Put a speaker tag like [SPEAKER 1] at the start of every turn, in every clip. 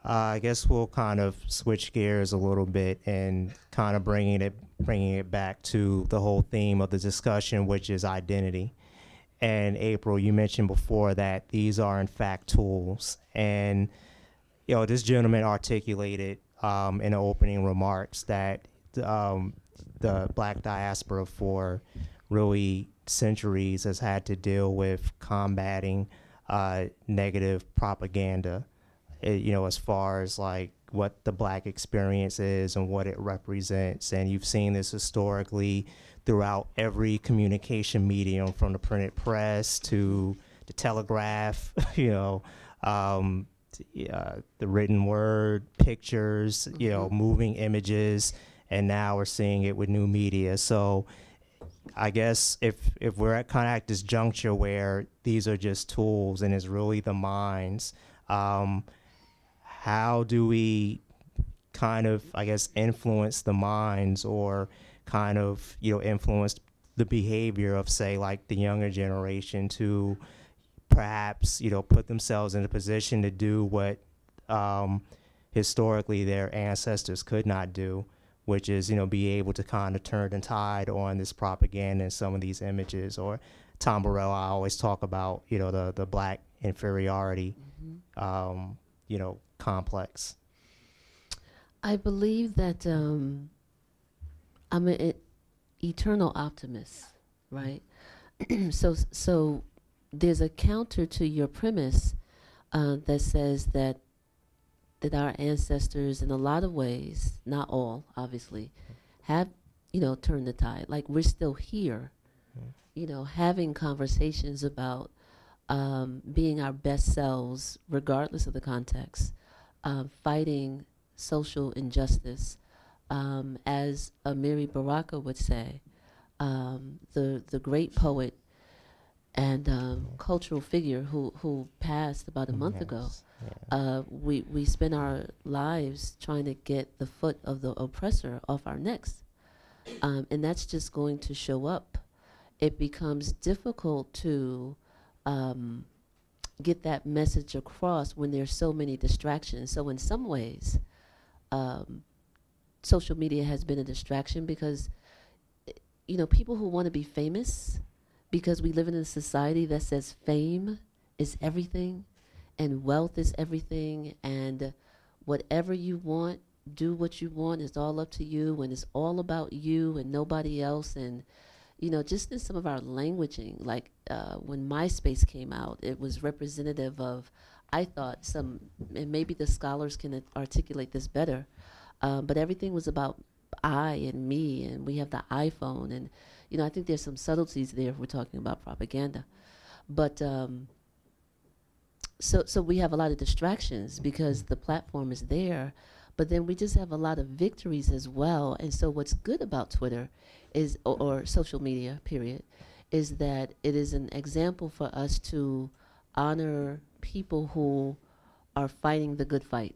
[SPEAKER 1] I guess we'll kind of switch gears a little bit and kind of bringing it back to the whole theme of the discussion, which is identity. And April, you mentioned before that these are in fact tools, and this gentleman articulated in the opening remarks that the black diaspora for really centuries has had to deal with combating negative propaganda, as far as like what the black experience is and what it represents. And you've seen this historically throughout every communication medium, from the printed press to the telegraph, the written word, pictures, moving images, and now we're seeing it with new media. So I guess if we're at this juncture where these are just tools and it's really the minds, how do we kind of, I guess, influence the minds, or kind of, influence the behavior of, say, like the younger generation to perhaps, put themselves in a position to do what historically their ancestors could not do, which is, be able to kind of turn the tide on this propaganda and some of these images. Or Tom Burrell, I always talk about, the black inferiority, complex.
[SPEAKER 2] I believe that I'm an eternal optimist, right? So there's a counter to your premise that says that our ancestors, in a lot of ways, not all, obviously, have turned the tide. Like, we're still here, having conversations about being our best selves, regardless of the context, fighting social injustice, as Amiri Baraka would say, the great poet and cultural figure who passed about a month ago. Yeah. We spend our lives trying to get the foot of the oppressor off our necks, and that's just going to show up. It becomes difficult to get that message across when there's so many distractions. So in some ways, social media has been a distraction because, people who want to be famous, because we live in a society that says fame is everything and wealth is everything, and whatever you want, do what you want, it's all up to you, and it's all about you and nobody else. And just in some of our languaging, like when MySpace came out, it was representative of, I thought, and maybe the scholars can articulate this better, but everything was about I and me, and we have the iPhone, and I think there's some subtleties there if we're talking about propaganda. But so we have a lot of distractions because the platform is there, but then we just have a lot of victories as well. And so what's good about Twitter is, or social media, period, is that it is an example for us to honor people who are fighting the good fight.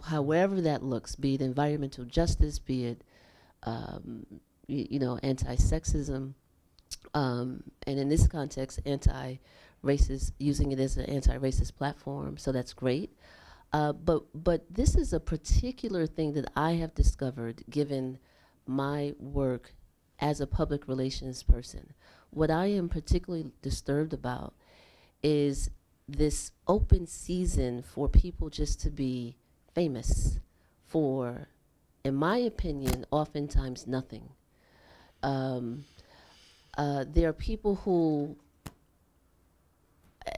[SPEAKER 2] However that looks, be it environmental justice, be it, anti-sexism, and in this context, anti-racist, using it as an anti-racist platform, so that's great. But this is a particular thing that I have discovered, given my work as a public relations person. What I am particularly disturbed about is this open season for people just to be famous for, in my opinion, oftentimes nothing. There are people who,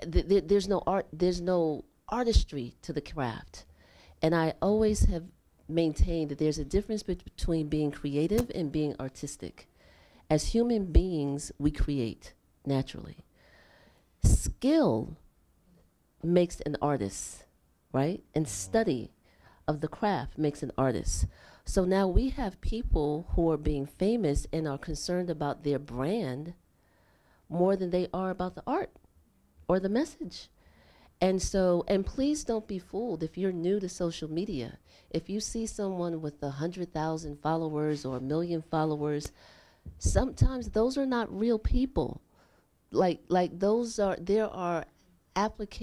[SPEAKER 2] there's no art, there's no artistry to the craft. And I always have maintained that there's a difference between being creative and being artistic. As human beings, we create naturally. Skill makes an artist, right? And study of the craft makes an artist. So now we have people who are being famous and are concerned about their brand more than they are about the art or the message. And so, and please don't be fooled if you're new to social media. If you see someone with 100,000 followers or 1 million followers, sometimes those are not real people. Like those are, there are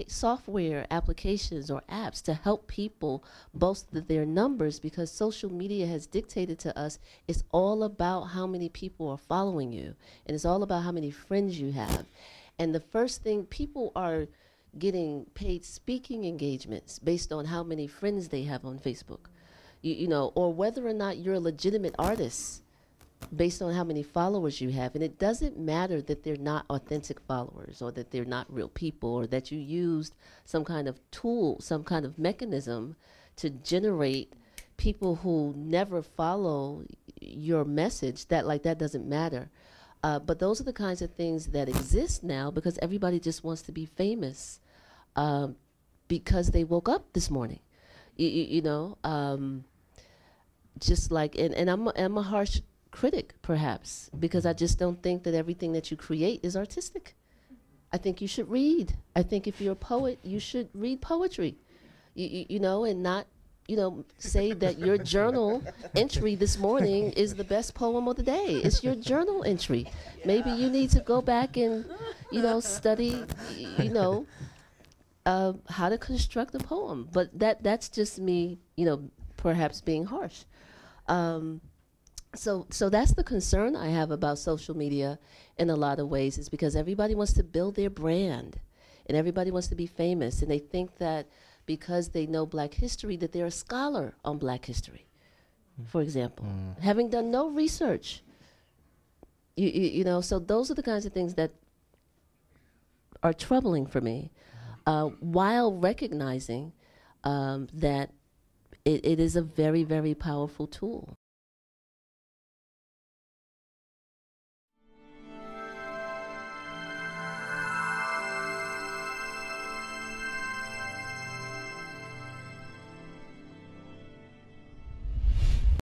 [SPEAKER 2] software applications or apps to help people boast their numbers, because social media has dictated to us it's all about how many people are following you, and it's all about how many friends you have. And the first thing, people are getting paid speaking engagements based on how many friends they have on Facebook, you know, or whether or not you're a legitimate artist based on how many followers you have. And it doesn't matter that they're not authentic followers, or that they're not real people, or that you used some kind of tool, some kind of mechanism to generate people who never follow your message. That doesn't matter. But those are the kinds of things that exist now because everybody just wants to be famous, because they woke up this morning. You know, just like, and I'm a harsh critic, perhaps, because I just don't think that everything that you create is artistic. I think you should read. I think if you're a poet, you should read poetry, you know, and not, you know, say that your journal entry this morning is the best poem of the day. It's your journal entry. Maybe you need to go back and, you know, study, you know, how to construct a poem. But that's just me, you know, perhaps being harsh. So that's the concern I have about social media in a lot of ways, is because everybody wants to build their brand and everybody wants to be famous, and they think that because they know Black history that they're a scholar on Black history, for example, having done no research. You know, so those are the kinds of things that are troubling for me, while recognizing that it is a very, very powerful tool.